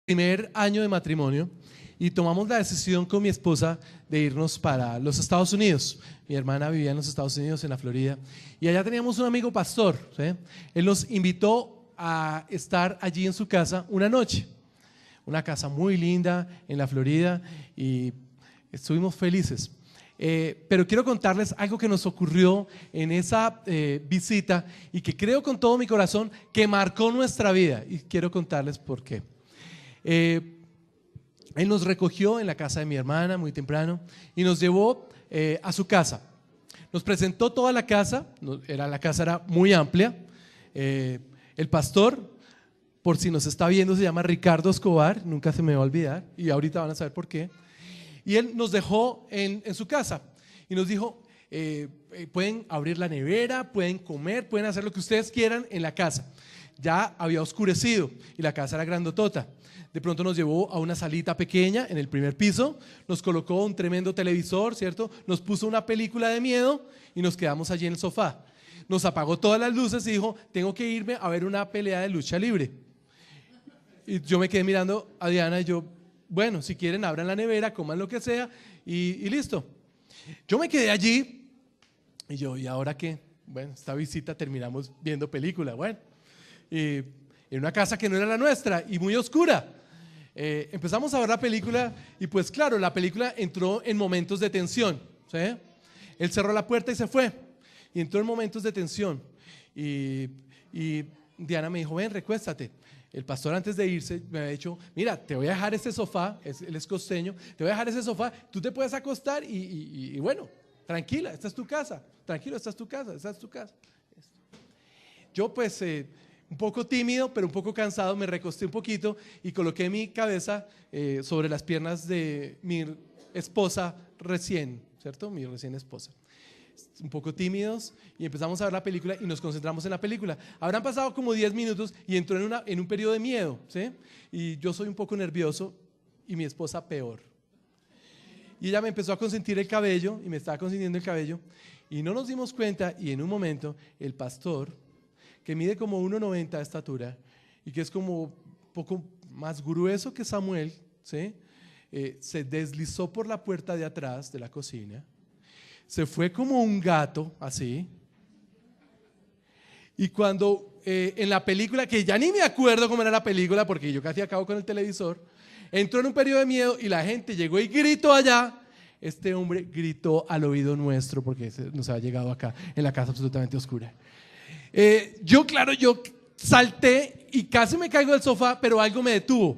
Primer año de matrimonio y tomamos la decisión con mi esposa de irnos para los Estados Unidos. Mi hermana vivía en los Estados Unidos, en la Florida, y allá teníamos un amigo pastor, ¿sí? Él nos invitó a estar allí en su casa una noche, una casa muy linda en la Florida, y estuvimos felices. Pero quiero contarles algo que nos ocurrió en esa visita y que creo con todo mi corazón que marcó nuestra vida, y quiero contarles por qué. Él nos recogió en la casa de mi hermana muy temprano y nos llevó a su casa. Nos presentó toda la casa, la casa era muy amplia. El pastor, por si nos está viendo, se llama Ricardo Escobar, nunca se me va a olvidar, y ahorita van a saber por qué. Y él nos dejó en su casa y nos dijo, pueden abrir la nevera, pueden comer, pueden hacer lo que ustedes quieran en la casa. Ya había oscurecido y la casa era grandotota. De pronto nos llevó a una salita pequeña en el primer piso, nos colocó un tremendo televisor, ¿cierto? Nos puso una película de miedo y nos quedamos allí en el sofá. Nos apagó todas las luces y dijo, tengo que irme a ver una pelea de lucha libre. Y yo me quedé mirando a Diana y yo, bueno, si quieren abran la nevera, coman lo que sea y listo. Yo me quedé allí y yo, ¿y ahora qué? Bueno, esta visita terminamos viendo película, bueno. En una casa que no era la nuestra y muy oscura. Empezamos a ver la película y pues claro, la película entró en momentos de tensión, ¿sí? Él cerró la puerta y se fue y entró en momentos de tensión y Diana me dijo, ven, recuéstate. El pastor antes de irse me había dicho, mira, te voy a dejar este sofá, él es costeño, te voy a dejar ese sofá, tú te puedes acostar y bueno, tranquila, esta es tu casa, tranquilo, esta es tu casa, esta es tu casa. Yo pues un poco tímido, pero un poco cansado, me recosté un poquito y coloqué mi cabeza sobre las piernas de mi esposa recién, ¿cierto? Mi recién esposa. Un poco tímidos y empezamos a ver la película y nos concentramos en la película. Habrán pasado como 10 minutos y entró en un periodo de miedo, ¿sí? Y yo soy un poco nervioso y mi esposa peor. Y ella me empezó a consentir el cabello y me estaba consintiendo el cabello y no nos dimos cuenta y en un momento el pastor, que mide como 1,90 de estatura y que es como un poco más grueso que Samuel, ¿sí? Se deslizó por la puerta de atrás de la cocina, se fue como un gato, así, y cuando en la película, que ya ni me acuerdo cómo era la película porque yo casi acabo con el televisor, entró en un periodo de miedo y la gente llegó y gritó allá. Este hombre gritó al oído nuestro porque nos había llegado acá en la casa absolutamente oscura. Yo salté y casi me caigo del sofá, pero algo me detuvo.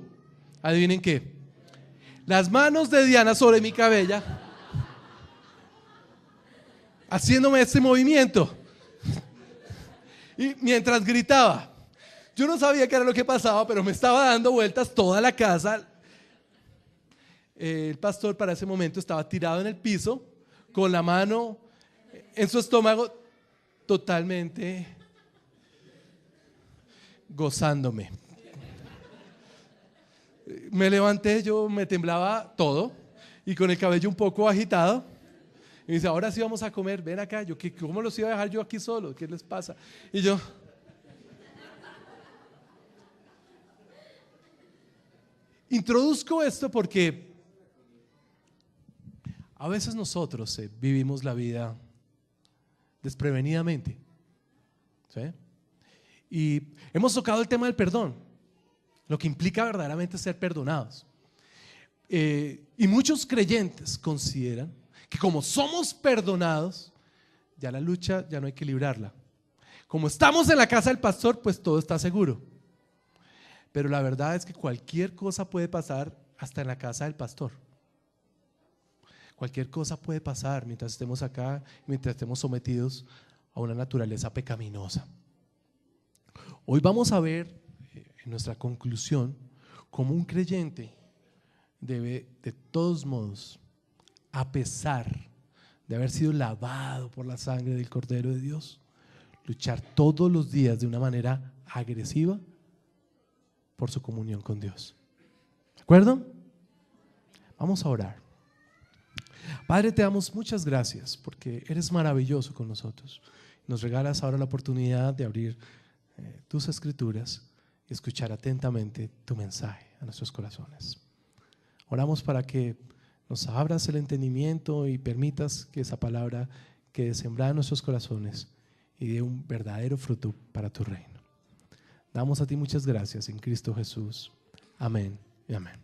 ¿Adivinen qué? Las manos de Diana sobre mi cabella, haciéndome este movimiento. Y mientras gritaba, yo no sabía qué era lo que pasaba, pero me estaba dando vueltas toda la casa. El pastor para ese momento estaba tirado en el piso, con la mano en su estómago, totalmente gozándome. Me levanté, yo me temblaba todo y con el cabello un poco agitado. Y me dice, ahora sí vamos a comer, ven acá. Yo, ¿cómo los iba a dejar yo aquí solo? ¿Qué les pasa? Y yo, introduzco esto porque a veces nosotros vivimos la vida desprevenidamente, ¿sí? Y hemos tocado el tema del perdón, lo que implica verdaderamente ser perdonados. Y muchos creyentes consideran que como somos perdonados, ya la lucha ya no hay que librarla. Como estamos en la casa del pastor, pues todo está seguro. Pero la verdad es que cualquier cosa puede pasar hasta en la casa del pastor. Cualquier cosa puede pasar mientras estemos acá, mientras estemos sometidos a una naturaleza pecaminosa. Hoy vamos a ver en nuestra conclusión cómo un creyente debe de todos modos, a pesar de haber sido lavado por la sangre del Cordero de Dios, luchar todos los días de una manera agresiva por su comunión con Dios. ¿De acuerdo? Vamos a orar. Padre, te damos muchas gracias porque eres maravilloso con nosotros. Nos regalas ahora la oportunidad de abrir tus escrituras y escuchar atentamente tu mensaje. a nuestros corazones. Oramos para que nos abras el entendimiento y permitas que esa palabra quede sembrada en nuestros corazones y dé un verdadero fruto para tu reino. Damos a ti muchas gracias en Cristo Jesús. Amén y amén.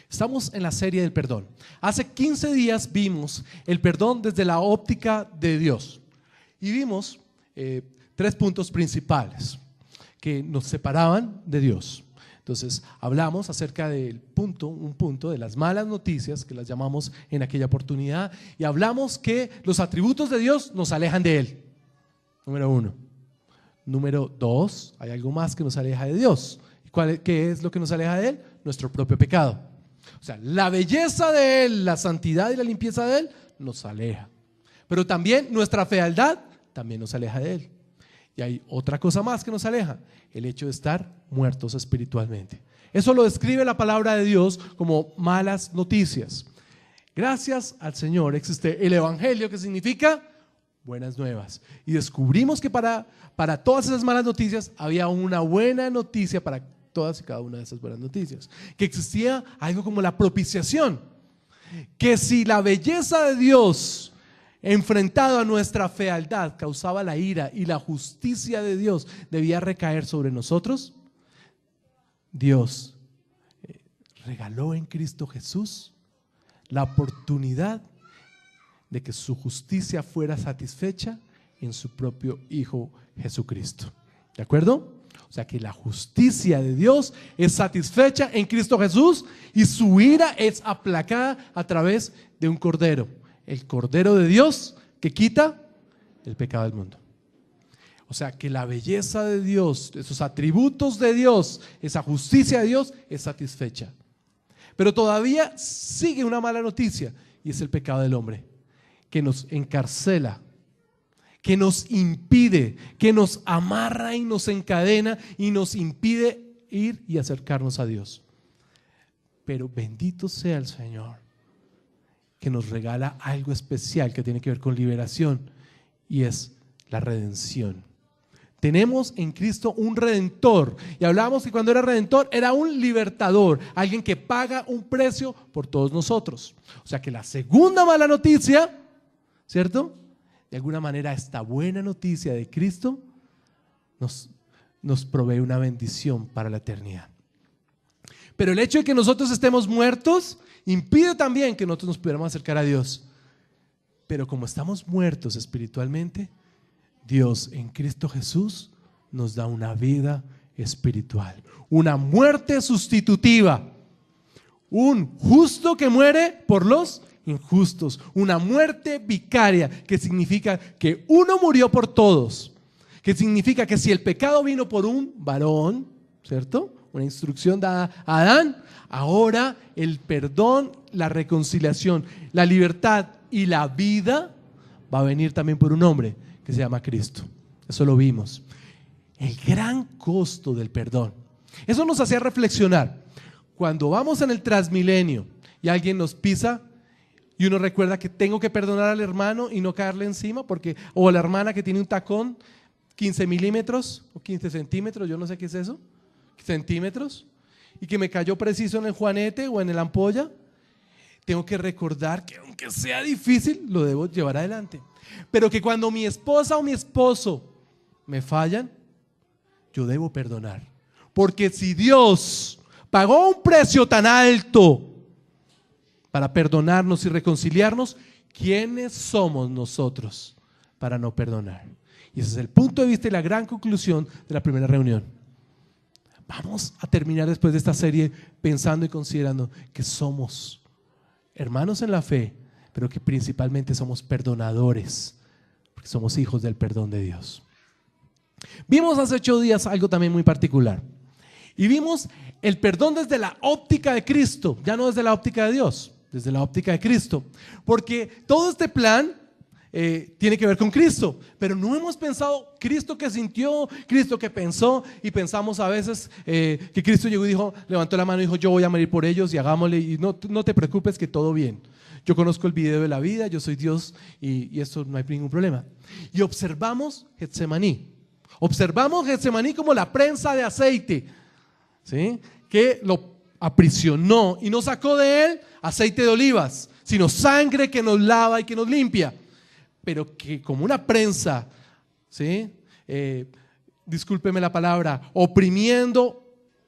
Estamos en la serie del perdón. Hace 15 días vimos el perdón desde la óptica de Dios y vimos 3 puntos principales que nos separaban de Dios. Entonces hablamos acerca del un punto de las malas noticias, que las llamamos en aquella oportunidad, y hablamos que los atributos de Dios nos alejan de Él. Número 1. Número 2, hay algo más que nos aleja de Dios. ¿Qué es lo que nos aleja de Él? Nuestro propio pecado. O sea, la belleza de Él, la santidad y la limpieza de Él nos aleja. Pero también nuestra fealdad también nos aleja de Él. Y hay otra cosa más que nos aleja, el hecho de estar muertos espiritualmente. Eso lo describe la palabra de Dios como malas noticias. Gracias al Señor existe el Evangelio, que significa buenas nuevas. Y descubrimos que para todas esas malas noticias había una buena noticia para todas y cada una de esas buenas noticias. Que existía algo como la propiciación. Que si la belleza de Dios enfrentado a nuestra fealdad causaba la ira y la justicia de Dios debía recaer sobre nosotros, Dios regaló en Cristo Jesús la oportunidad de que su justicia fuera satisfecha en su propio Hijo Jesucristo. ¿De acuerdo? O sea que la justicia de Dios es satisfecha en Cristo Jesús y su ira es aplacada a través de un cordero. El Cordero de Dios que quita el pecado del mundo. O sea que la belleza de Dios, esos atributos de Dios, esa justicia de Dios es satisfecha. Pero todavía sigue una mala noticia y es el pecado del hombre, que nos encarcela, que nos impide, que nos amarra y nos encadena y nos impide ir y acercarnos a Dios. Pero bendito sea el Señor, que nos regala algo especial que tiene que ver con liberación, y es la redención. Tenemos en Cristo un redentor, y hablábamos que cuando era redentor era un libertador, alguien que paga un precio por todos nosotros. O sea que la segunda mala noticia, ¿cierto? De alguna manera esta buena noticia de Cristo nos provee una bendición para la eternidad. Pero el hecho de que nosotros estemos muertos impide también que nosotros nos pudiéramos acercar a Dios. Pero como estamos muertos espiritualmente, Dios en Cristo Jesús nos da una vida espiritual, una muerte sustitutiva, un justo que muere por los injustos, una muerte vicaria, que significa que uno murió por todos, que significa que si el pecado vino por un varón, ¿cierto? Una instrucción dada a Adán, ahora el perdón, la reconciliación, la libertad y la vida va a venir también por un hombre que se llama Cristo. Eso lo vimos. El gran costo del perdón. Eso nos hacía reflexionar. Cuando vamos en el Transmilenio y alguien nos pisa y uno recuerda que tengo que perdonar al hermano y no caerle encima, o a la hermana que tiene un tacón 15 milímetros o 15 centímetros, yo no sé qué es eso, centímetros, y que me cayó preciso en el juanete o en el ampolla, tengo que recordar que aunque sea difícil, lo debo llevar adelante. Pero que cuando mi esposa o mi esposo me fallan, yo debo perdonar. Porque si Dios pagó un precio tan alto para perdonarnos y reconciliarnos, ¿quiénes somos nosotros para no perdonar? Y ese es el punto de vista y la gran conclusión de la primera reunión. Vamos a terminar después de esta serie pensando y considerando que somos hermanos en la fe, pero que principalmente somos perdonadores, porque somos hijos del perdón de Dios. Vimos hace 8 días algo también muy particular, y vimos el perdón desde la óptica de Cristo, ya no desde la óptica de Dios, desde la óptica de Cristo, porque todo este plan tiene que ver con Cristo, pero no hemos pensado Cristo que sintió, Cristo que pensó, y pensamos a veces que Cristo llegó y dijo, levantó la mano y dijo, yo voy a morir por ellos y hagámosle, y no te preocupes que todo bien. Yo conozco el video de la vida, yo soy Dios y esto no hay ningún problema. Y observamos Getsemaní como la prensa de aceite, ¿sí? que lo aprisionó y no sacó de él aceite de olivas, sino sangre que nos lava y que nos limpia, pero que como una prensa, ¿sí? Discúlpeme la palabra, oprimiendo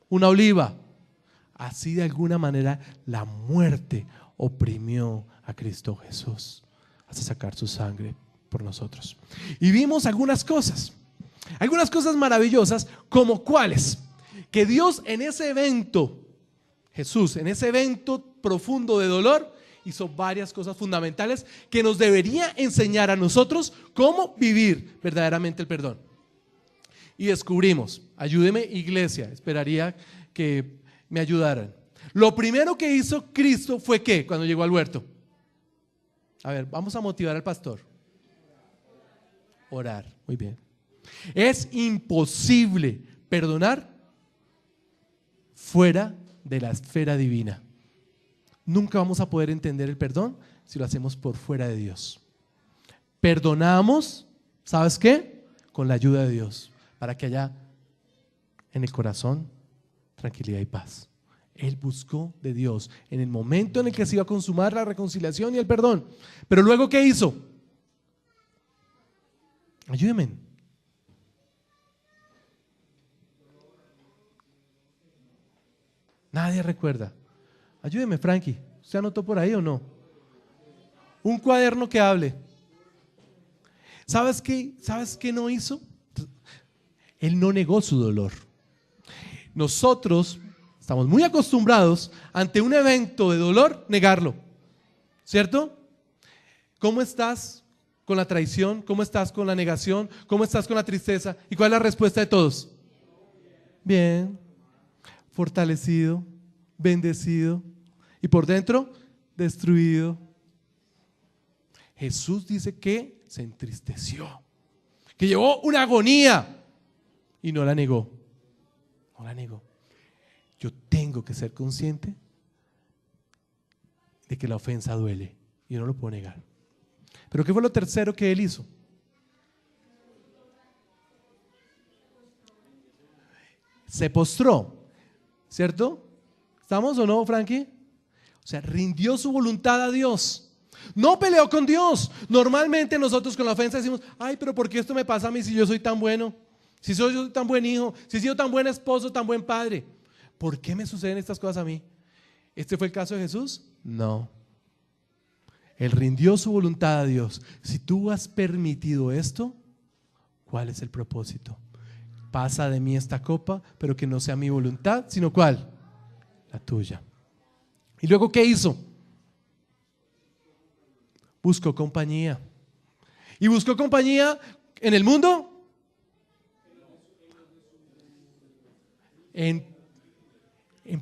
una oliva, así de alguna manera la muerte oprimió a Cristo Jesús hasta sacar su sangre por nosotros. Y vimos algunas cosas maravillosas, como cuáles, que Dios en ese evento, Jesús en ese evento profundo de dolor, hizo varias cosas fundamentales que nos debería enseñar a nosotros cómo vivir verdaderamente el perdón. Y descubrimos, ayúdeme iglesia, esperaría que me ayudaran. Lo primero que hizo Cristo fue ¿qué? Cuando llegó al huerto. A ver, vamos a motivar al pastor. Orar, muy bien. Es imposible perdonar fuera de la esfera divina. Nunca vamos a poder entender el perdón si lo hacemos por fuera de Dios. Perdonamos, ¿sabes qué? Con la ayuda de Dios, para que haya en el corazón tranquilidad y paz. Él buscó de Dios en el momento en el que se iba a consumar la reconciliación y el perdón. Pero luego, ¿qué hizo? Ayúdenme. Nadie recuerda. Ayúdeme, Frankie. ¿Usted anotó por ahí o no? Un cuaderno que hable. ¿Sabes qué? ¿Sabes qué no hizo? Él no negó su dolor. Nosotros estamos muy acostumbrados ante un evento de dolor negarlo, ¿cierto? ¿Cómo estás con la traición? ¿Cómo estás con la negación? ¿Cómo estás con la tristeza? ¿Y cuál es la respuesta de todos? Bien, fortalecido, bendecido y por dentro destruido. Jesús dice que se entristeció, que llevó una agonía y no la negó. No la negó. Yo tengo que ser consciente de que la ofensa duele y no lo puedo negar. Pero ¿qué fue lo tercero que él hizo? Se postró, ¿cierto? ¿Estamos o no, Frankie? O sea, rindió su voluntad a Dios. No peleó con Dios. Normalmente nosotros con la ofensa decimos: ay, pero ¿por qué esto me pasa a mí si yo soy tan bueno? Si soy tan buen hijo, si soy tan buen esposo, tan buen padre. ¿Por qué me suceden estas cosas a mí? ¿Este fue el caso de Jesús? No. Él rindió su voluntad a Dios. Si tú has permitido esto, ¿cuál es el propósito? Pasa de mí esta copa, pero que no sea mi voluntad, sino ¿cuál? La tuya. ¿Y luego qué hizo? Buscó compañía. ¿Y buscó compañía en el mundo? En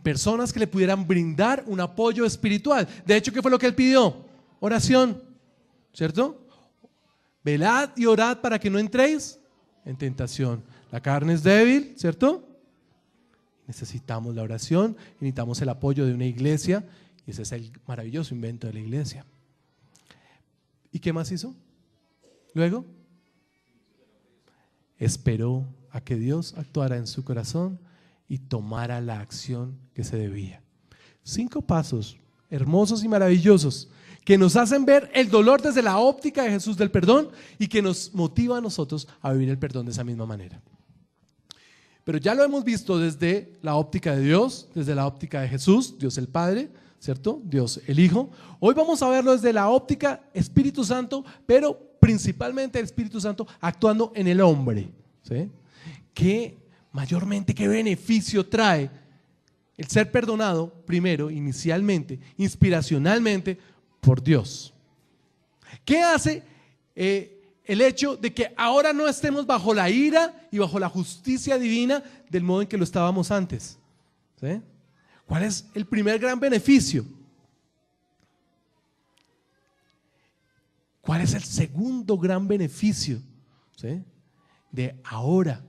personas que le pudieran brindar un apoyo espiritual. De hecho, ¿qué fue lo que él pidió? Oración, ¿cierto? Velad y orad para que no entréis en tentación. La carne es débil, ¿cierto? Necesitamos la oración, necesitamos el apoyo de una iglesia, y ese es el maravilloso invento de la iglesia. ¿Y qué más hizo? Luego, esperó a que Dios actuara en su corazón y tomara la acción que se debía. 5 pasos hermosos y maravillosos que nos hacen ver el dolor desde la óptica de Jesús del perdón y que nos motiva a nosotros a vivir el perdón de esa misma manera. Pero ya lo hemos visto desde la óptica de Dios, desde la óptica de Jesús, Dios el Padre, ¿cierto? Dios el Hijo. Hoy vamos a verlo desde la óptica Espíritu Santo, pero principalmente el Espíritu Santo actuando en el hombre, ¿sí? Mayormente, ¿qué beneficio trae el ser perdonado primero, inicialmente, inspiracionalmente por Dios? ¿Qué hace el hecho de que ahora no estemos bajo la ira y bajo la justicia divina del modo en que lo estábamos antes? ¿Sí? ¿Cuál es el primer gran beneficio? ¿Cuál es el segundo gran beneficio? ¿Sí? De ahora,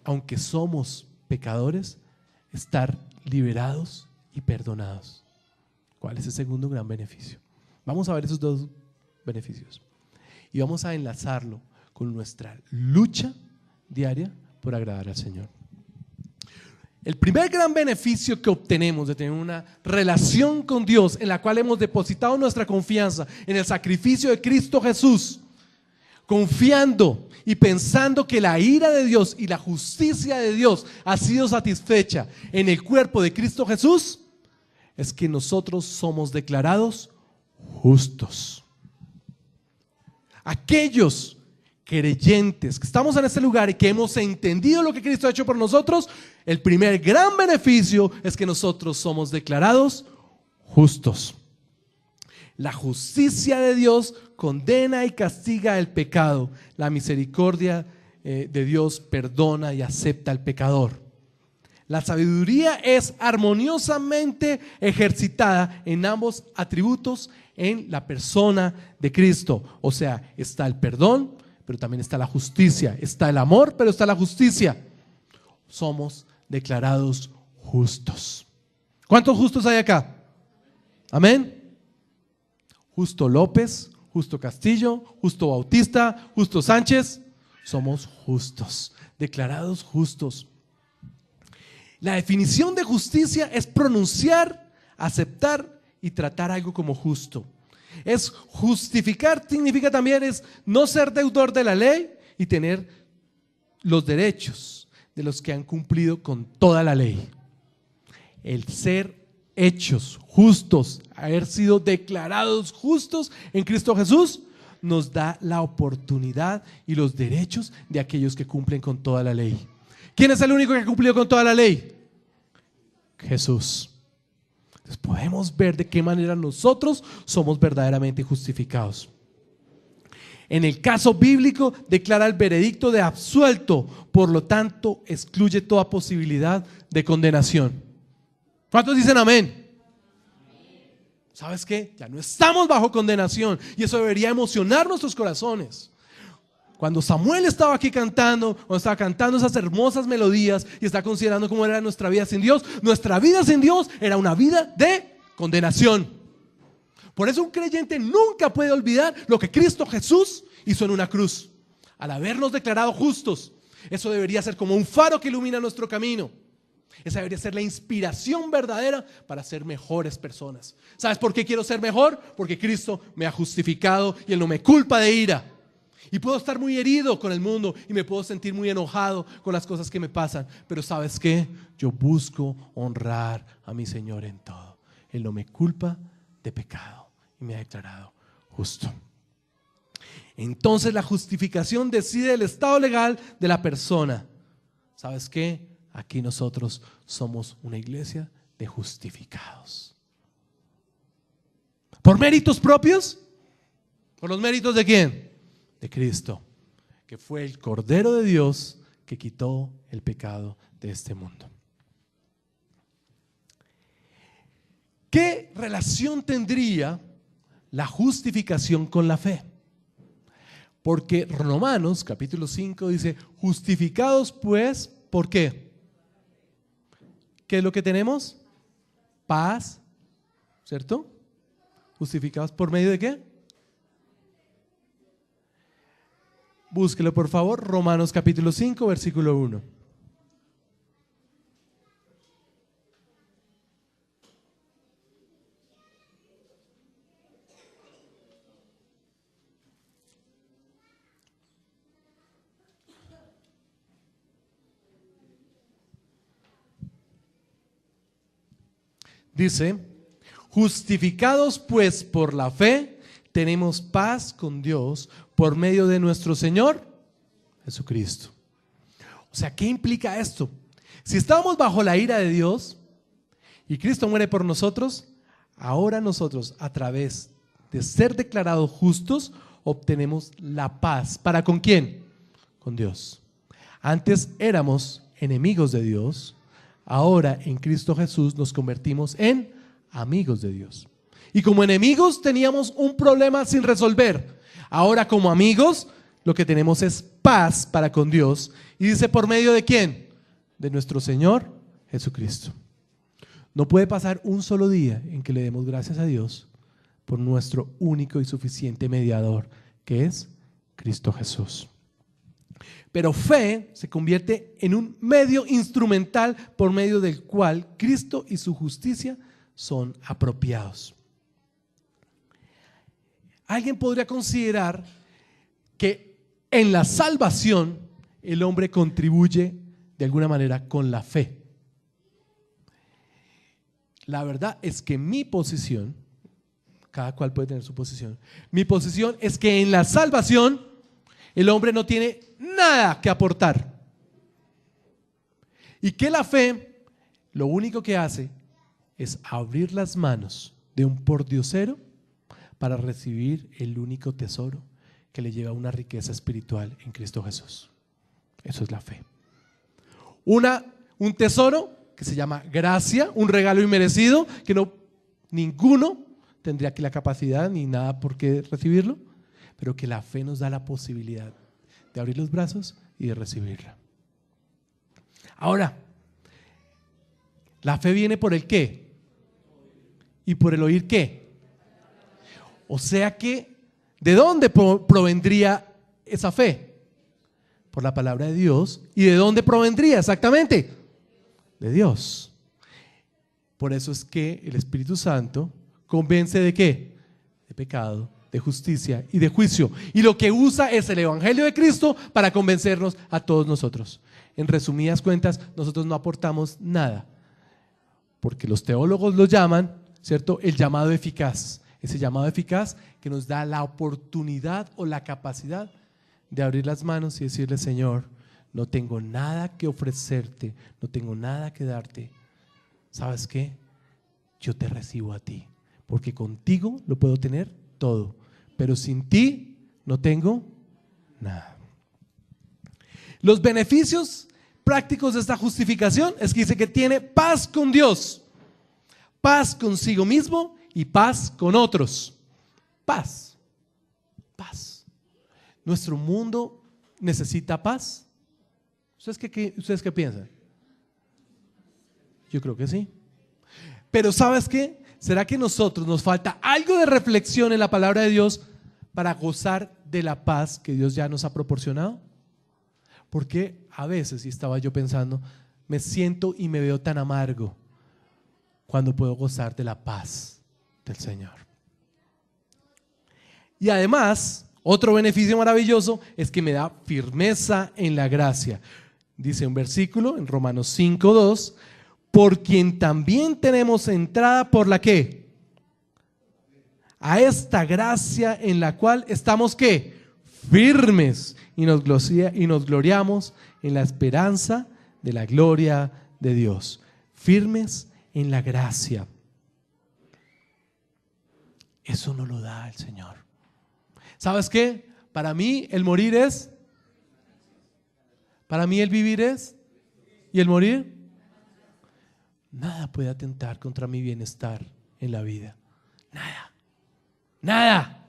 aunque somos pecadores, estar liberados y perdonados. ¿Cuál es el segundo gran beneficio? Vamos a ver esos 2 beneficios y vamos a enlazarlo con nuestra lucha diaria por agradar al Señor. El primer gran beneficio que obtenemos de tener una relación con Dios en la cual hemos depositado nuestra confianza en el sacrificio de Cristo Jesús, confiando y pensando que la ira de Dios y la justicia de Dios ha sido satisfecha en el cuerpo de Cristo Jesús, es que nosotros somos declarados justos. Aquellos creyentes que estamos en este lugar y que hemos entendido lo que Cristo ha hecho por nosotros, el primer gran beneficio es que nosotros somos declarados justos. La justicia de Dios condena y castiga el pecado. La misericordia de Dios perdona y acepta al pecador. La sabiduría es armoniosamente ejercitada en ambos atributos en la persona de Cristo. O sea, está el perdón, pero también está la justicia. Está el amor, pero está la justicia. Somos declarados justos. ¿Cuántos justos hay acá? Amén. Justo López, Justo Castillo, Justo Bautista, Justo Sánchez. Somos justos, declarados justos. La definición de justicia es pronunciar, aceptar y tratar algo como justo. Es justificar, significa también es no ser deudor de la ley y tener los derechos de los que han cumplido con toda la ley. El ser hechos justos, haber sido declarados justos en Cristo Jesús, nos da la oportunidad y los derechos de aquellos que cumplen con toda la ley. ¿Quién es el único que ha cumplido con toda la ley? Jesús. Entonces podemos ver de qué manera nosotros somos verdaderamente justificados. En el caso bíblico declara el veredicto de absuelto, por lo tanto excluye toda posibilidad de condenación. ¿Cuántos dicen amén? ¿Sabes qué? Ya no estamos bajo condenación y eso debería emocionar nuestros corazones. Cuando Samuel estaba aquí cantando, cuando estaba cantando esas hermosas melodías y estaba considerando cómo era nuestra vida sin Dios, nuestra vida sin Dios era una vida de condenación. Por eso un creyente nunca puede olvidar lo que Cristo Jesús hizo en una cruz. Al habernos declarado justos, eso debería ser como un faro que ilumina nuestro camino. Esa debería ser la inspiración verdadera para ser mejores personas. ¿Sabes por qué quiero ser mejor? Porque Cristo me ha justificado y Él no me culpa de ira. Y puedo estar muy herido con el mundo y me puedo sentir muy enojado con las cosas que me pasan. Pero ¿sabes qué? Yo busco honrar a mi Señor en todo. Él no me culpa de pecado y me ha declarado justo. Entonces la justificación decide el estado legal de la persona. ¿Sabes qué? Aquí nosotros somos una iglesia de justificados. ¿Por méritos propios? ¿Por los méritos de quién? De Cristo, que fue el Cordero de Dios que quitó el pecado de este mundo. ¿Qué relación tendría la justificación con la fe? Porque Romanos capítulo 5 dice, justificados pues, ¿por qué? ¿Qué es lo que tenemos? Paz, ¿cierto? ¿Justificados por medio de qué? Búsquelo por favor, Romanos capítulo 5, versículo 1. Dice, justificados pues por la fe, tenemos paz con Dios por medio de nuestro Señor Jesucristo. O sea, ¿qué implica esto? Si estábamos bajo la ira de Dios y Cristo muere por nosotros, ahora nosotros a través de ser declarados justos obtenemos la paz. ¿Para con quién? Con Dios. Antes éramos enemigos de Dios. Ahora en Cristo Jesús nos convertimos en amigos de Dios. Y como enemigos teníamos un problema sin resolver. Ahora como amigos lo que tenemos es paz para con Dios. Y dice, ¿por medio de quién? De nuestro Señor Jesucristo. No puede pasar un solo día en que le demos gracias a Dios por nuestro único y suficiente mediador, que es Cristo Jesús. Pero fe se convierte en un medio instrumental por medio del cual Cristo y su justicia son apropiados. Alguien podría considerar que en la salvación el hombre contribuye de alguna manera con la fe. La verdad es que mi posición, cada cual puede tener su posición, mi posición es que en la salvación el hombre no tiene nada que aportar. Y que la fe lo único que hace es abrir las manos de un pordiosero para recibir el único tesoro que le lleva a una riqueza espiritual en Cristo Jesús. Eso es la fe. Un tesoro que se llama gracia, un regalo inmerecido que ninguno tendría aquí la capacidad ni nada por qué recibirlo, pero que la fe nos da la posibilidad de abrir los brazos y de recibirla. Ahora, la fe viene por el qué y por el oír qué. O sea que, ¿de dónde provendría esa fe? Por la palabra de Dios. ¿Y de dónde provendría exactamente? De Dios. Por eso es que el Espíritu Santo convence ¿de qué? De pecado, de justicia y de juicio. Y lo que usa es el Evangelio de Cristo para convencernos a todos nosotros. En resumidas cuentas, nosotros no aportamos nada, porque los teólogos lo llaman, ¿cierto?, el llamado eficaz. Ese llamado eficaz que nos da la oportunidad o la capacidad de abrir las manos y decirle: Señor, no tengo nada que ofrecerte, no tengo nada que darte. ¿Sabes qué? Yo te recibo a ti, porque contigo lo puedo tener todo, pero sin ti no tengo nada. Los beneficios prácticos de esta justificación es que dice que tiene paz con Dios, paz consigo mismo y paz con otros. Paz, paz. Nuestro mundo necesita paz. ¿Ustedes qué piensan? Yo creo que sí. Pero ¿sabes qué? ¿Será que nosotros nos falta algo de reflexión en la palabra de Dios para gozar de la paz que Dios ya nos ha proporcionado? Porque a veces, y estaba yo pensando, me siento y me veo tan amargo cuando puedo gozar de la paz del Señor. Y además, otro beneficio maravilloso es que me da firmeza en la gracia. Dice un versículo en Romanos 5:2, por quien también tenemos entrada por la ¿qué? A esta gracia en la cual estamos ¿qué? Firmes y nos gloriamos en la esperanza de la gloria de Dios. Firmes en la gracia. Eso no lo da el Señor. ¿Sabes qué? Para mí el morir es, para mí el vivir es, y el morir, nada puede atentar contra mi bienestar en la vida. Nada, nada,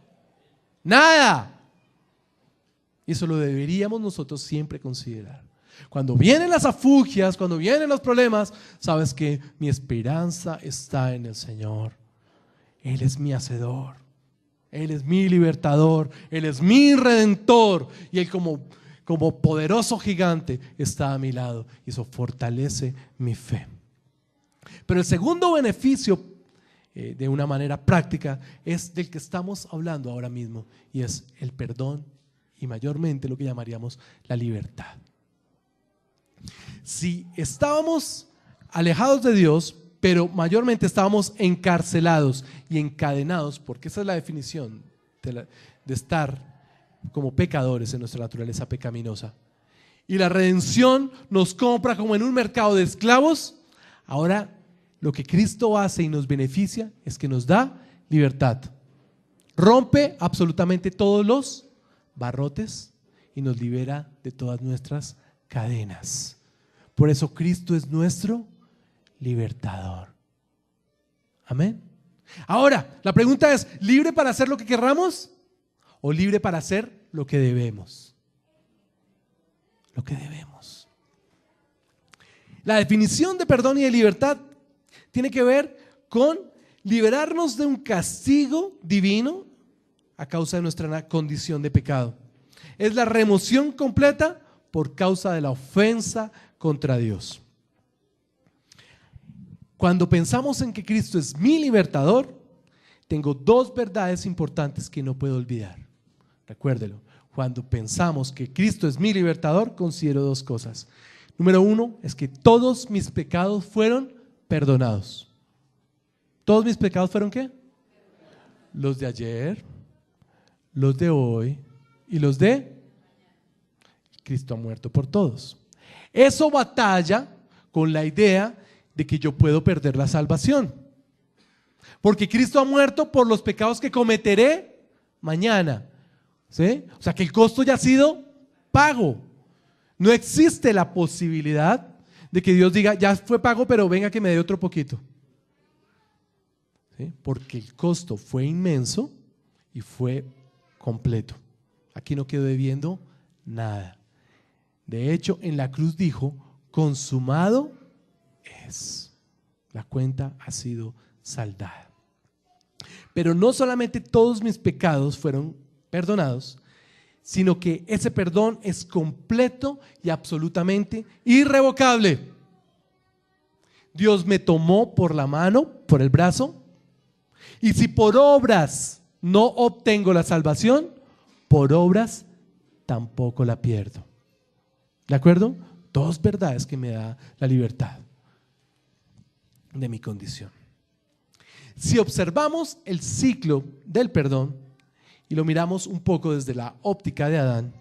nada. Y eso lo deberíamos nosotros siempre considerar. Cuando vienen las afugias, cuando vienen los problemas, sabes que mi esperanza está en el Señor. Él es mi hacedor, Él es mi libertador, Él es mi redentor, y Él como poderoso gigante está a mi lado, y eso fortalece mi fe. Pero el segundo beneficio, de una manera práctica, es del que estamos hablando ahora mismo, y es el perdón y mayormente lo que llamaríamos la libertad. Si estábamos alejados de Dios, pero mayormente estábamos encarcelados y encadenados, porque esa es la definición de estar como pecadores en nuestra naturaleza pecaminosa, y la redención nos compra como en un mercado de esclavos. Ahora lo que Cristo hace y nos beneficia es que nos da libertad, rompe absolutamente todos los barrotes y nos libera de todas nuestras cadenas. Por eso Cristo es nuestro libertador. Amén. Ahora, la pregunta es: ¿libre para hacer lo que querramos o libre para hacer lo que debemos? Lo que debemos. La definición de perdón y de libertad tiene que ver con liberarnos de un castigo divino a causa de nuestra condición de pecado. Es la remoción completa por causa de la ofensa contra Dios. Cuando pensamos en que Cristo es mi libertador, tengo dos verdades importantes que no puedo olvidar. Recuérdelo, cuando pensamos que Cristo es mi libertador, considero dos cosas. Número uno, es que todos mis pecados fueron perdonados. ¿Todos mis pecados fueron qué? Los de ayer, los de hoy y los de Cristo ha muerto por todos. Eso batalla con la idea de que yo puedo perder la salvación. Porque Cristo ha muerto por los pecados que cometeré mañana. ¿Sí? O sea que el costo ya ha sido pago. No existe la posibilidad de que Dios diga, ya fue pago, pero venga que me dé otro poquito. ¿Sí? Porque el costo fue inmenso y fue completo. Aquí no quedó debiendo nada. De hecho, en la cruz dijo, consumado es. La cuenta ha sido saldada. Pero no solamente todos mis pecados fueron perdonados, sino que ese perdón es completo y absolutamente irrevocable. Dios me tomó por la mano, por el brazo, y si por obras no obtengo la salvación, por obras tampoco la pierdo. ¿De acuerdo? Dos verdades que me da la libertad de mi condición. Si observamos el ciclo del perdón y lo miramos un poco desde la óptica de Adán,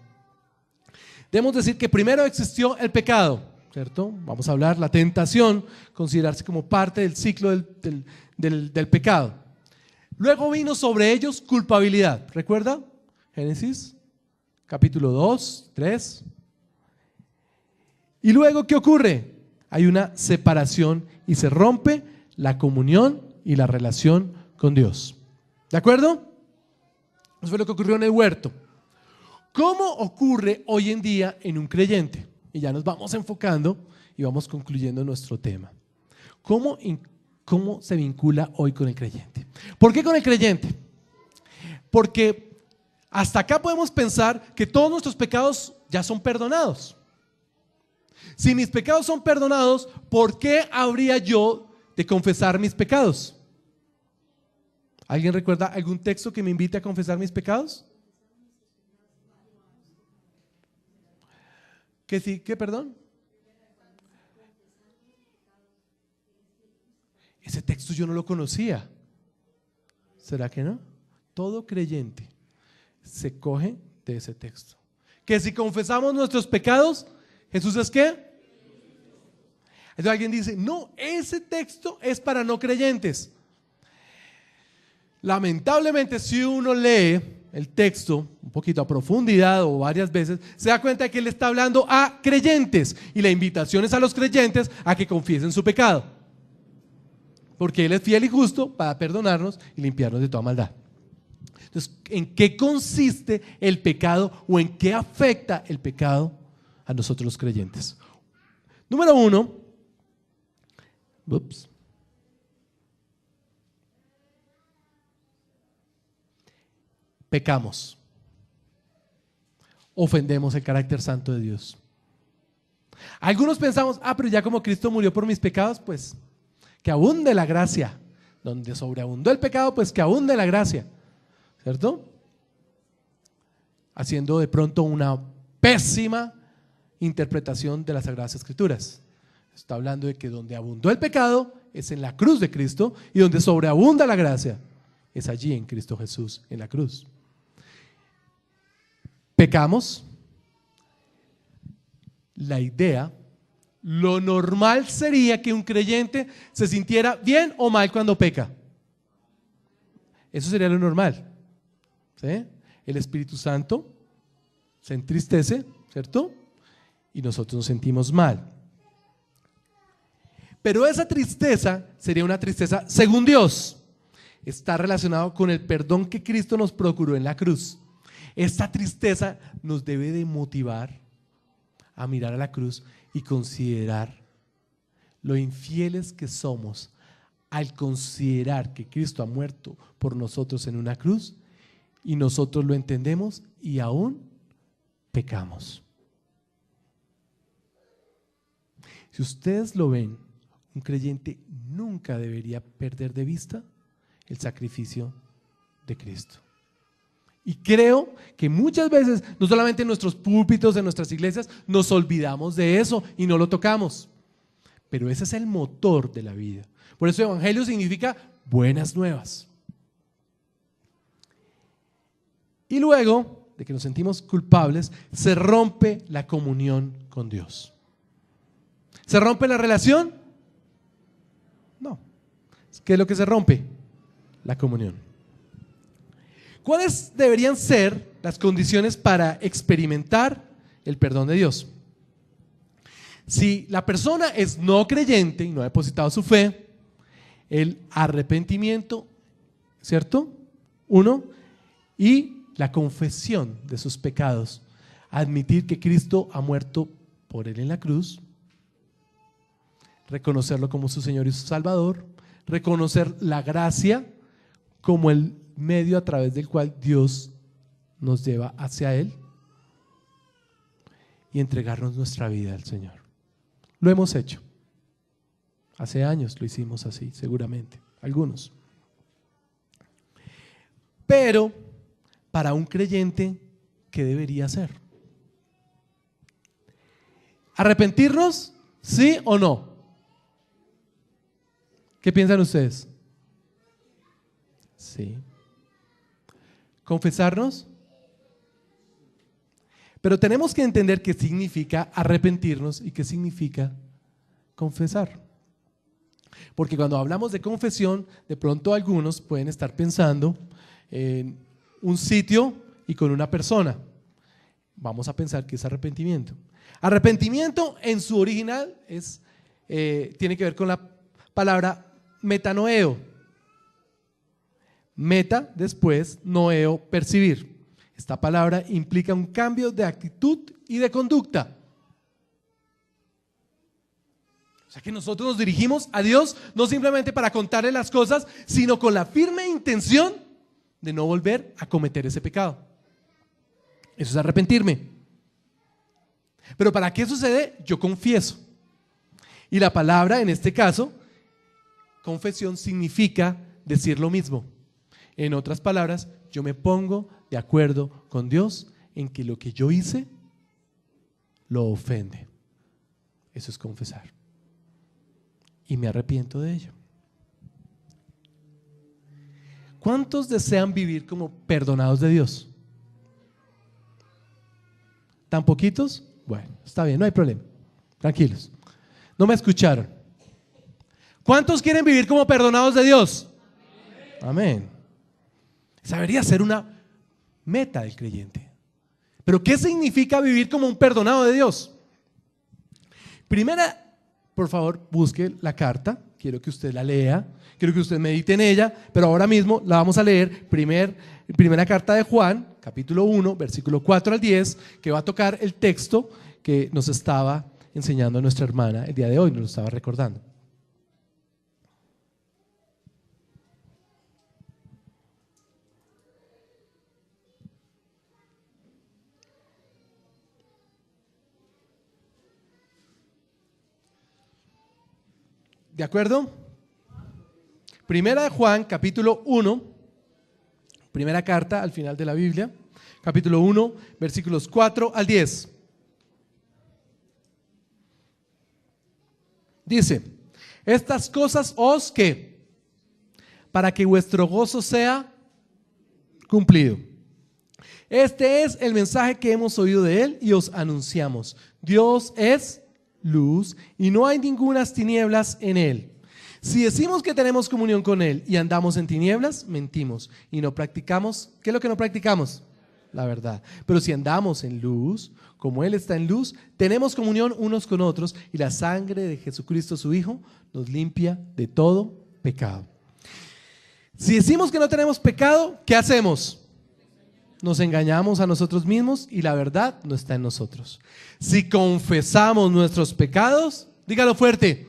debemos decir que primero existió el pecado, ¿cierto? Vamos a hablar la tentación, considerarse como parte del ciclo del pecado. Luego vino sobre ellos culpabilidad, ¿recuerda? Génesis, capítulo 2, 3. Y luego, ¿qué ocurre? Hay una separación y se rompe la comunión y la relación con Dios. ¿De acuerdo? Eso fue lo que ocurrió en el huerto. ¿Cómo ocurre hoy en día en un creyente? Y ya nos vamos enfocando y vamos concluyendo nuestro tema. ¿Cómo se vincula hoy con el creyente? ¿Por qué con el creyente? Porque hasta acá podemos pensar que todos nuestros pecados ya son perdonados. Si mis pecados son perdonados, ¿por qué habría yo de confesar mis pecados? ¿Alguien recuerda algún texto que me invite a confesar mis pecados? ¿Qué sí? ¿Qué perdón? Ese texto yo no lo conocía. ¿Será que no? Todo creyente se coge de ese texto. Que si confesamos nuestros pecados, ¿Jesús es qué? Entonces alguien dice, no, ese texto es para no creyentes. Lamentablemente, si uno lee el texto un poquito a profundidad o varias veces, se da cuenta de que él está hablando a creyentes y la invitación es a los creyentes a que confiesen su pecado, porque Él es fiel y justo para perdonarnos y limpiarnos de toda maldad. Entonces, ¿en qué consiste el pecado o en qué afecta el pecado a nosotros los creyentes? Número uno, pecamos, ofendemos el carácter santo de Dios. Algunos pensamos, pero ya como Cristo murió por mis pecados, pues que abunde la gracia. Donde sobreabundó el pecado, pues que abunde la gracia, ¿cierto? Haciendo de pronto una pésima interpretación de las Sagradas Escrituras. Está hablando de que donde abundó el pecado es en la cruz de Cristo, y donde sobreabunda la gracia es allí en Cristo Jesús, en la cruz. Pecamos. La idea, lo normal sería que un creyente se sintiera bien o mal cuando peca. Eso sería lo normal, ¿sí? El Espíritu Santo se entristece, ¿cierto? Y nosotros nos sentimos mal. Pero esa tristeza sería una tristeza según Dios. Está relacionado con el perdón que Cristo nos procuró en la cruz. Esta tristeza nos debe de motivar a mirar a la cruz y considerar lo infieles que somos al considerar que Cristo ha muerto por nosotros en una cruz y nosotros lo entendemos y aún pecamos. Si ustedes lo ven, un creyente nunca debería perder de vista el sacrificio de Cristo. Y creo que muchas veces, no solamente en nuestros púlpitos, en nuestras iglesias, nos olvidamos de eso y no lo tocamos. Pero ese es el motor de la vida. Por eso evangelio significa buenas nuevas. Y luego de que nos sentimos culpables, se rompe la comunión con Dios. ¿Se rompe la relación? No. ¿Qué es lo que se rompe? La comunión. ¿Cuáles deberían ser las condiciones para experimentar el perdón de Dios? Si la persona es no creyente y no ha depositado su fe, el arrepentimiento, ¿cierto? 1, y la confesión de sus pecados, admitir que Cristo ha muerto por él en la cruz, reconocerlo como su Señor y su Salvador, reconocer la gracia como el medio a través del cual Dios nos lleva hacia Él y entregarnos nuestra vida al Señor. Lo hemos hecho. Hace años lo hicimos así, seguramente, algunos. Pero para un creyente, ¿qué debería hacer? ¿Arrepentirnos? ¿Sí o no? ¿Qué piensan ustedes? Sí. ¿Confesarnos? Pero tenemos que entender qué significa arrepentirnos y qué significa confesar. Porque cuando hablamos de confesión, de pronto algunos pueden estar pensando en un sitio y con una persona. Vamos a pensar que es arrepentimiento. Arrepentimiento en su original tiene que ver con la palabra metanoeo. Meta, después, noeo, percibir. Esta palabra implica un cambio de actitud y de conducta. O sea que nosotros nos dirigimos a Dios no simplemente para contarle las cosas, sino con la firme intención de no volver a cometer ese pecado. Eso es arrepentirme. Pero ¿para qué sucede? Yo confieso. Y la palabra, en este caso, confesión significa decir lo mismo. En otras palabras, yo me pongo de acuerdo con Dios en que lo que yo hice lo ofende. Eso es confesar. Y me arrepiento de ello. ¿Cuántos desean vivir como perdonados de Dios? ¿Tan poquitos? Bueno, está bien, no hay problema. Tranquilos. No me escucharon. ¿Cuántos quieren vivir como perdonados de Dios? Amén. Esa debería ser una meta del creyente. Pero ¿qué significa vivir como un perdonado de Dios? Primera, por favor, busque la carta. Quiero que usted la lea. Quiero que usted medite en ella. Pero ahora mismo la vamos a leer. Primera carta de Juan, capítulo 1, versículo 4 al 10, que va a tocar el texto que nos estaba enseñando nuestra hermana el día de hoy, nos lo estaba recordando. ¿De acuerdo? Primera de Juan, capítulo 1, primera carta al final de la Biblia, capítulo 1, versículos 4 al 10. Dice, estas cosas os que, para que vuestro gozo sea cumplido. Este es el mensaje que hemos oído de Él y os anunciamos. Dios es luz y no hay ningunas tinieblas en Él. Si decimos que tenemos comunión con Él y andamos en tinieblas, mentimos y no practicamos. ¿Qué es lo que no practicamos? La verdad. Pero si andamos en luz, como Él está en luz, tenemos comunión unos con otros y la sangre de Jesucristo su Hijo nos limpia de todo pecado. Si decimos que no tenemos pecado, ¿qué hacemos? Nos engañamos a nosotros mismos y la verdad no está en nosotros. Si confesamos nuestros pecados, dígalo fuerte.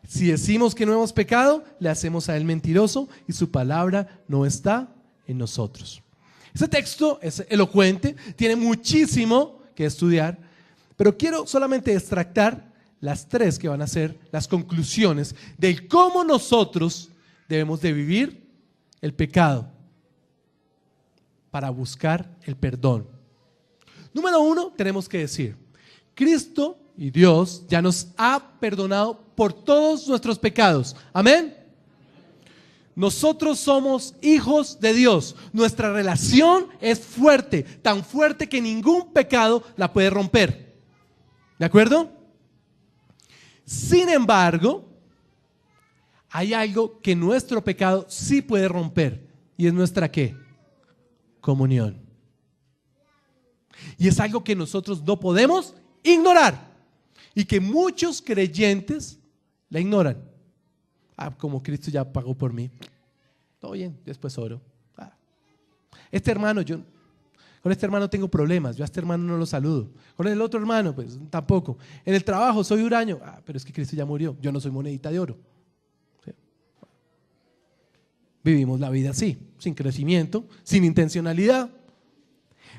Si decimos que no hemos pecado, le hacemos a él mentiroso y su palabra no está en nosotros. Ese texto es elocuente, tiene muchísimo que estudiar, pero quiero solamente extractar las tres que van a ser las conclusiones de cómo nosotros debemos de vivir el pecado para buscar el perdón. Número uno, tenemos que decir, Cristo y Dios ya nos ha perdonado por todos nuestros pecados. Amén. Nosotros somos hijos de Dios. Nuestra relación es fuerte, tan fuerte que ningún pecado la puede romper. ¿De acuerdo? Sin embargo, hay algo que nuestro pecado sí puede romper, y es nuestra ¿qué? Comunión. Y es algo que nosotros no podemos ignorar y que muchos creyentes la ignoran. Como Cristo ya pagó por mí, todo bien, después oro. Este hermano, con este hermano tengo problemas, yo a este hermano no lo saludo. Con el otro hermano, pues tampoco. En el trabajo soy huraño, pero es que Cristo ya murió, yo no soy monedita de oro. ¿Sí? Vivimos la vida así, sin crecimiento, sin intencionalidad.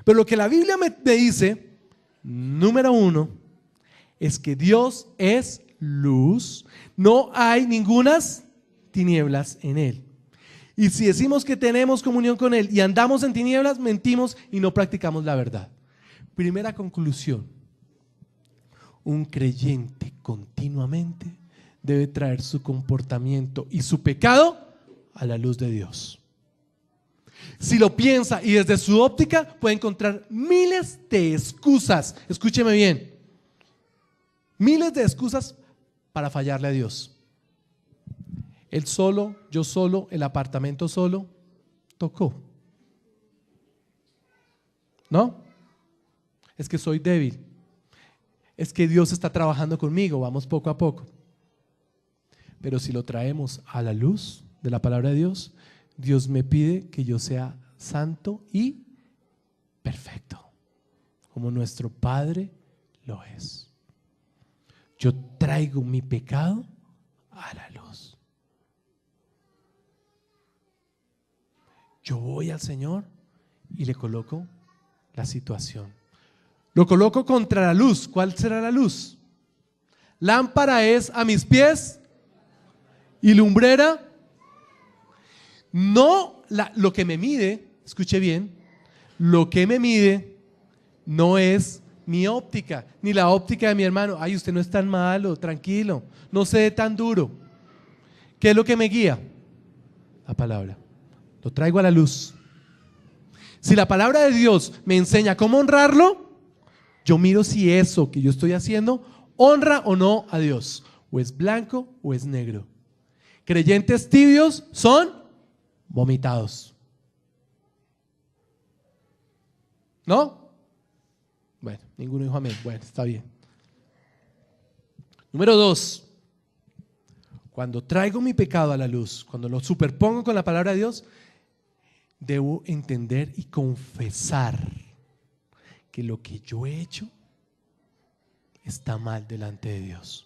Pero lo que la Biblia me dice, número uno, es que Dios es luz, no hay ningunas tinieblas en Él. Y si decimos que tenemos comunión con Él y andamos en tinieblas, mentimos y no practicamos la verdad. Primera conclusión, un creyente continuamente debe traer su comportamiento y su pecado a la luz de Dios. Si lo piensa y desde su óptica puede encontrar miles de excusas, escúcheme bien, miles de excusas para fallarle a Dios. Él solo, yo solo, el apartamento solo, tocó. ¿No? Es que soy débil. Es que Dios está trabajando conmigo, vamos poco a poco. Pero si lo traemos a la luz de la palabra de Dios, Dios me pide que yo sea santo y perfecto, como nuestro Padre lo es. Yo traigo mi pecado a la luz. Yo voy al Señor y le coloco la situación. Lo coloco contra la luz. ¿Cuál será la luz? Lámpara es a mis pies y lumbrera. No lo que me mide, escuche bien, lo que me mide no es mi óptica, ni la óptica de mi hermano. Ay, usted no es tan malo, tranquilo, no se dé tan duro. ¿Qué es lo que me guía? La palabra. Lo traigo a la luz. Si la palabra de Dios me enseña cómo honrarlo, yo miro si eso que yo estoy haciendo honra o no a Dios. O es blanco o es negro. Creyentes tibios son vomitados. ¿No? Bueno, ninguno dijo amén. Bueno, está bien. Número 2. Cuando traigo mi pecado a la luz, cuando lo superpongo con la palabra de Dios, debo entender y confesar que lo que yo he hecho está mal delante de Dios.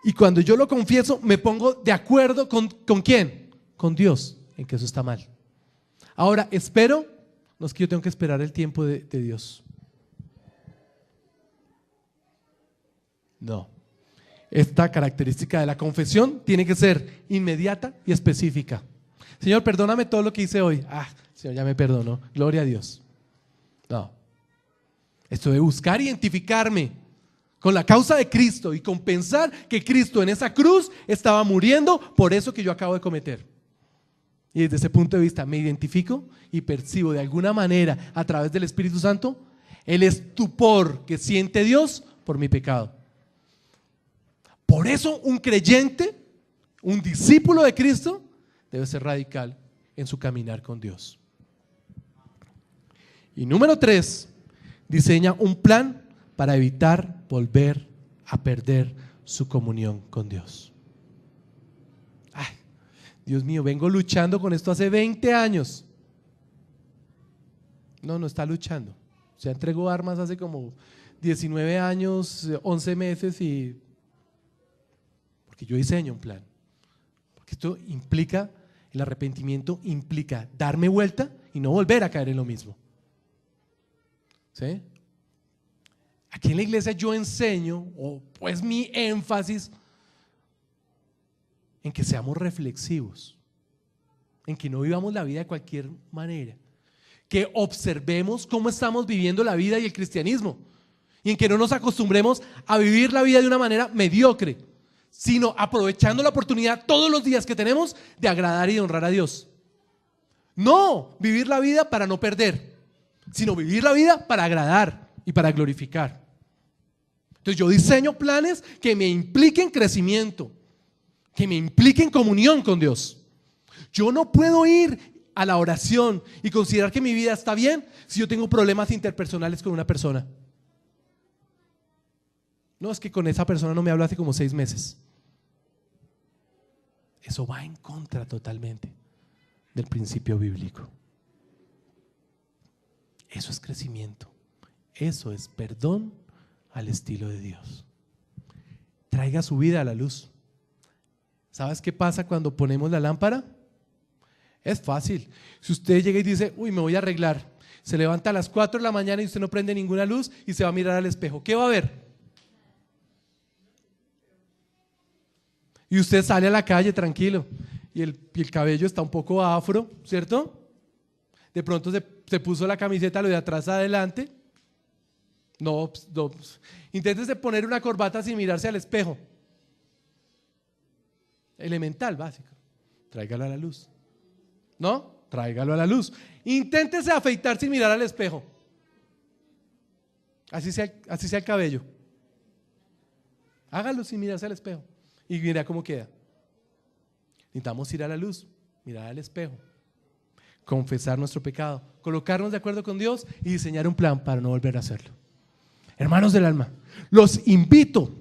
Y cuando yo lo confieso, me pongo de acuerdo ¿con quién? Con Dios, en que eso está mal. Ahora, no es que yo tengo que esperar el tiempo de Dios. No. Esta característica de la confesión tiene que ser inmediata y específica. Señor, perdóname todo lo que hice hoy. Señor, ya me perdonó. Gloria a Dios. No. Esto de buscar identificarme con la causa de Cristo y con pensar que Cristo en esa cruz estaba muriendo por eso que yo acabo de cometer. Y desde ese punto de vista me identifico y percibo de alguna manera a través del Espíritu Santo el estupor que siente Dios por mi pecado. Por eso un creyente, un discípulo de Cristo, debe ser radical en su caminar con Dios. Y número 3, diseña un plan para evitar volver a perder su comunión con Dios. Ay, Dios mío, vengo luchando con esto hace 20 años. No está luchando. Se entregó armas hace como 19 años, 11 meses y Porque yo diseño un plan. Porque esto implica, el arrepentimiento implica darme vuelta y no volver a caer en lo mismo. ¿Sí? Aquí en la iglesia yo enseño, o pues mi énfasis, en que seamos reflexivos, en que no vivamos la vida de cualquier manera, que observemos cómo estamos viviendo la vida y el cristianismo, y en que no nos acostumbremos a vivir la vida de una manera mediocre, sino aprovechando la oportunidad todos los días que tenemos de agradar y de honrar a Dios. No vivir la vida para no perder, sino vivir la vida para agradar y para glorificar. Entonces yo diseño planes que me impliquen crecimiento, que me impliquen comunión con Dios. Yo no puedo ir a la oración y considerar que mi vida está bien si yo tengo problemas interpersonales con una persona. No, es que con esa persona no me hablo hace como 6 meses. Eso va en contra totalmente del principio bíblico. Eso es crecimiento. Eso es perdón al estilo de Dios. Traiga su vida a la luz. ¿Sabes qué pasa cuando ponemos la lámpara? Es fácil. Si usted llega y dice, uy, me voy a arreglar, se levanta a las 4 de la mañana y usted no prende ninguna luz y se va a mirar al espejo, ¿qué va a ver? Y usted sale a la calle tranquilo y el cabello está un poco afro, ¿cierto? De pronto se puso la camiseta lo de atrás adelante. No. Inténtese poner una corbata sin mirarse al espejo. Elemental, básico. Tráigalo a la luz. ¿No? Tráigalo a la luz. Inténtese afeitar sin mirar al espejo. Así sea el cabello. Hágalo sin mirarse al espejo. Y mira cómo queda. Necesitamos ir a la luz, mirar al espejo, confesar nuestro pecado, colocarnos de acuerdo con Dios y diseñar un plan para no volver a hacerlo. Hermanos del alma, los invito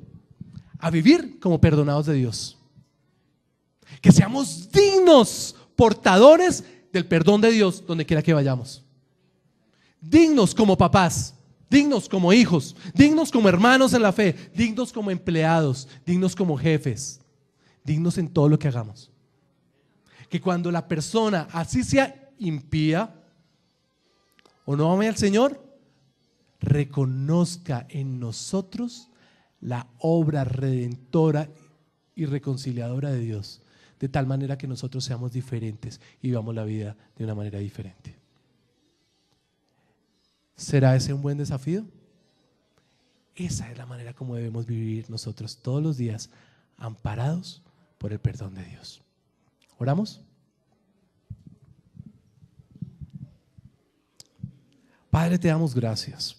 a vivir como perdonados de Dios. Que seamos dignos portadores del perdón de Dios donde quiera que vayamos. Dignos como papás, dignos como hijos, dignos como hermanos en la fe, dignos como empleados, dignos como jefes, dignos en todo lo que hagamos. Que cuando la persona, así sea impía o no ame al Señor, reconozca en nosotros la obra redentora y reconciliadora de Dios, de tal manera que nosotros seamos diferentes y vivamos la vida de una manera diferente. ¿Será ese un buen desafío? Esa es la manera como debemos vivir nosotros todos los días, amparados por el perdón de Dios. ¿Oramos? Padre, te damos gracias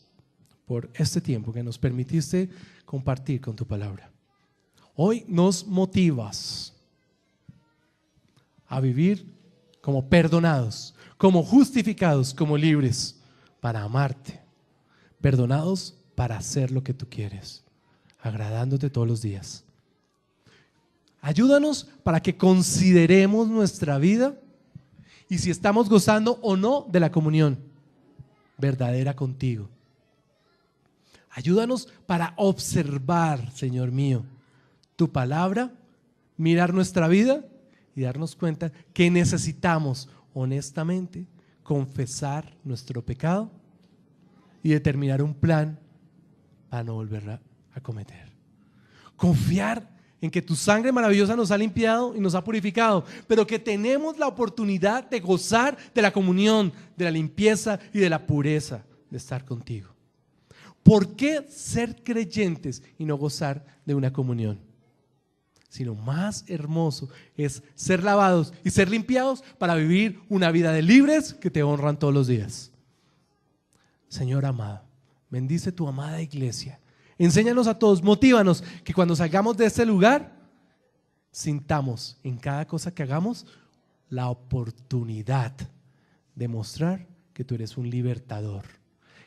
por este tiempo que nos permitiste compartir con tu palabra. Hoy nos motivas a vivir como perdonados, como justificados, como libres, para amarte, perdonados para hacer lo que tú quieres, agradándote todos los días. Ayúdanos para que consideremos nuestra vida y si estamos gozando o no de la comunión verdadera contigo. Ayúdanos para observar, Señor mío, tu palabra, mirar nuestra vida y darnos cuenta que necesitamos honestamente confesar nuestro pecado y determinar un plan para no volverla a cometer. Confiar en que tu sangre maravillosa nos ha limpiado y nos ha purificado, pero que tenemos la oportunidad de gozar de la comunión, de la limpieza y de la pureza de estar contigo. ¿Por qué ser creyentes y no gozar de una comunión? Sino más hermoso es ser lavados y ser limpiados para vivir una vida de libres que te honran todos los días. Señor amado, bendice tu amada iglesia. Enséñanos a todos, motívanos que cuando salgamos de este lugar sintamos en cada cosa que hagamos la oportunidad de mostrar que tú eres un libertador,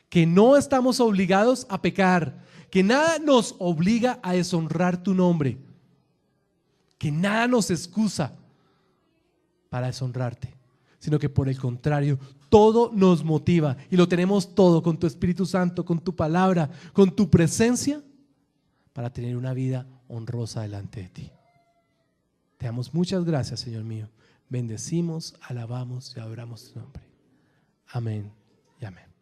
que no estamos obligados a pecar, que nada nos obliga a deshonrar tu nombre, que nada nos excusa para deshonrarte, sino que por el contrario, todo nos motiva y lo tenemos todo con tu Espíritu Santo, con tu palabra, con tu presencia para tener una vida honrosa delante de ti. Te damos muchas gracias, Señor mío. Bendecimos, alabamos y adoramos tu nombre. Amén y amén.